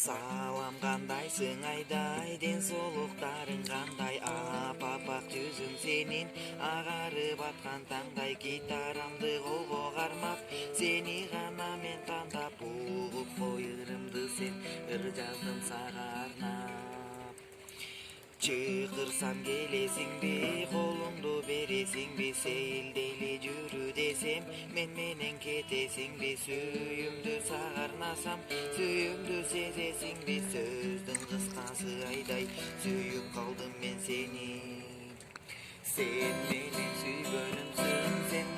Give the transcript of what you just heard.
Салам, кандайсың айдай, ден соолуктарың кандай? Апапак жүзүң сенин агарып аткан таңдай. Гитарамды колго кармап, сени гана мен кандап, угуп кой ырымды сен, ыр жаздым сага арнап. Чыкырсам келесиңби, колуңду бересиңби, сейилдейли жүрү десем, мен менен кетесиңби, сүйүмдү сага арнасам, сүйүүмдү сезесиңби, сөздүн кыскасы айдай, сүйүп калдым мен сени. Sen менен сүйгөнүмсүң, sen